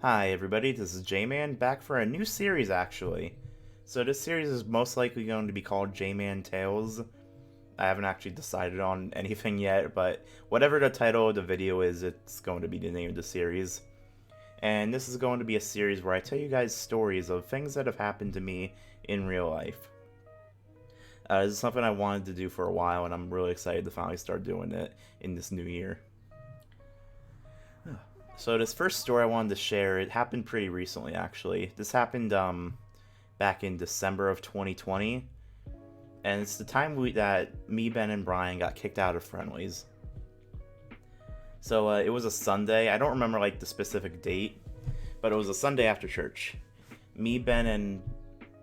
Hi everybody, this is JMan back for a new series actually. So this series is most likely going to be called JMan Tales. I haven't actually decided on anything yet, but whatever the title of the video is, it's going to be the name of the series. And this is going to be a series where I tell you guys stories of things that have happened to me in real life. This is something I wanted to do for a while, and I'm really excited to finally start doing it in this new year. So this first story I wanted to share, it happened pretty recently actually. This happened back in December of 2020. And it's the time that me, Ben, and Brian got kicked out of Friendly's. So it was a Sunday. I don't remember like the specific date, but it was a Sunday after church. Me, Ben, and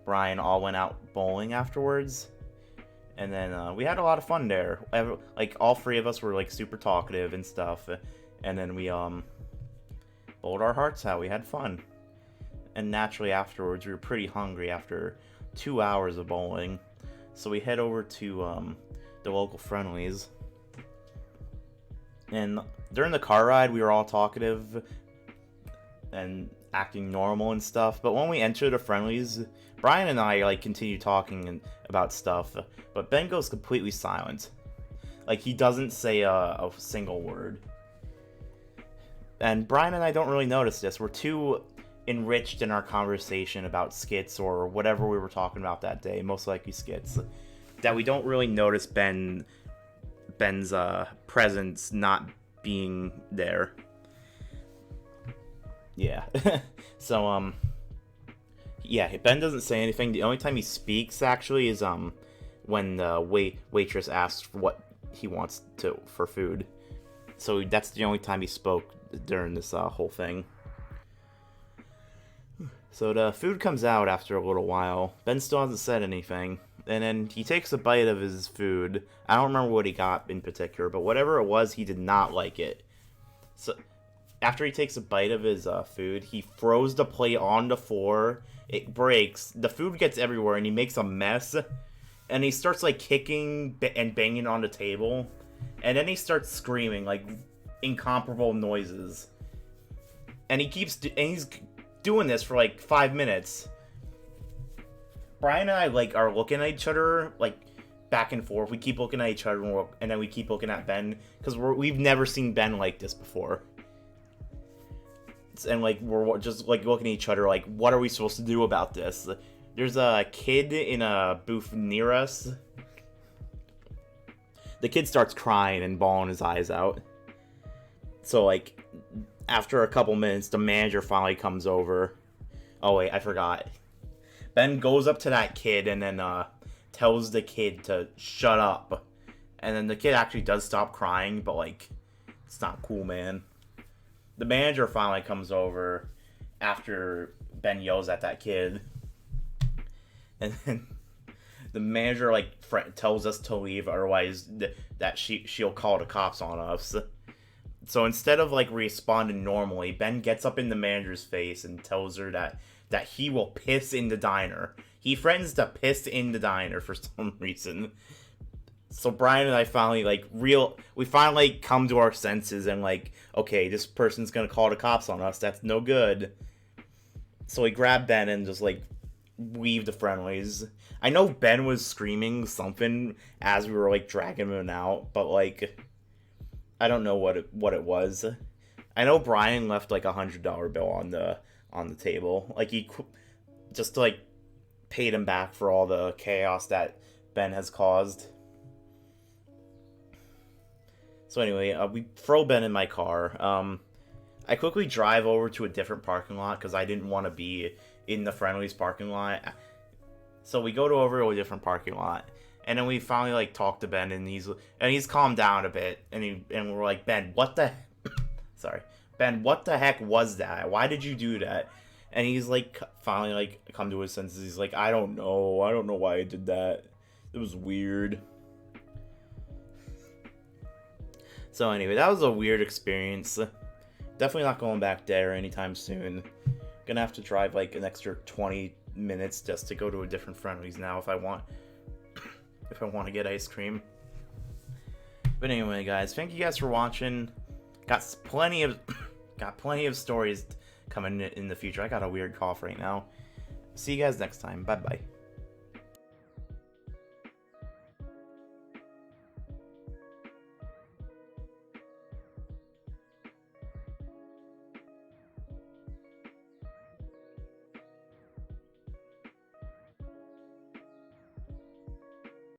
Brian all went out bowling afterwards. And then we had a lot of fun there. Like all three of us were like super talkative and stuff. And then we bowled our hearts out. We had fun. And naturally afterwards, we were pretty hungry after 2 hours of bowling. So we head over to the local Friendlies. And during the car ride, we were all talkative and acting normal and stuff. But when we entered the Friendlies, Brian and I like continue talking about stuff. But Ben goes completely silent. Like he doesn't say a single word. And Brian and I don't really notice this. We're too enriched in our conversation about skits or whatever we were talking about that day, most likely skits, that we don't really notice Ben's presence not being there. Yeah. So yeah, Ben doesn't say anything. The only time he speaks actually is when the waitress asks for what he wants for food. So that's the only time he spoke during this whole thing. So the food comes out after a little while. Ben still hasn't said anything. And then he takes a bite of his food. I don't remember what he got in particular, but whatever it was, he did not like it. So after he takes a bite of his food, he throws the plate on the floor. It breaks. The food gets everywhere, and he makes a mess. And he starts like kicking and banging on the table. And then he starts screaming like incomparable noises. And he's doing this for like 5 minutes. Brian and I like are looking at each other like back and forth. We keep looking at each other and then we keep looking at Ben because we've never seen Ben like this before. And like we're just like looking at each other like, what are we supposed to do about this? There's a kid in a booth near us. The kid starts crying and bawling his eyes out. So like after a couple minutes, the manager finally comes over. Oh wait, I forgot. Ben goes up to that kid and then tells the kid to shut up. And then the kid actually does stop crying, but like, it's not cool, man. The manager finally comes over after Ben yells at that kid. And then the manager like tells us to leave, otherwise that she'll call the cops on us. So instead of like responding normally, Ben gets up in the manager's face and tells her that he will piss in the diner. He threatens to piss in the diner for some reason. So Brian and I finally we finally come to our senses and like, okay, this person's gonna call the cops on us. That's no good. So we grab Ben and just like leave the Friendlies. I know Ben was screaming something as we were like dragging him out, but like I don't know what it was. I know Brian left like $100 bill on the table. Like he just to, like paid him back for all the chaos that Ben has caused. So anyway, we throw Ben in my car. I quickly drive over to a different parking lot because I didn't want to be in the Friendly's parking lot. So we go over to a different parking lot. And then we finally like talk to Ben, and he's calmed down a bit, and we're like, Ben, what the, sorry, Ben, what the heck was that? Why did you do that? And he's like, finally like come to his senses. He's like, I don't know why I did that. It was weird. So anyway, that was a weird experience. Definitely not going back there anytime soon. Gonna have to drive like an extra 20 minutes just to go to a different Friendly's now if I want to get ice cream. But anyway, guys, thank you guys for watching. Got plenty of stories coming in the future. I got a weird cough right now. See you guys next time. Bye bye.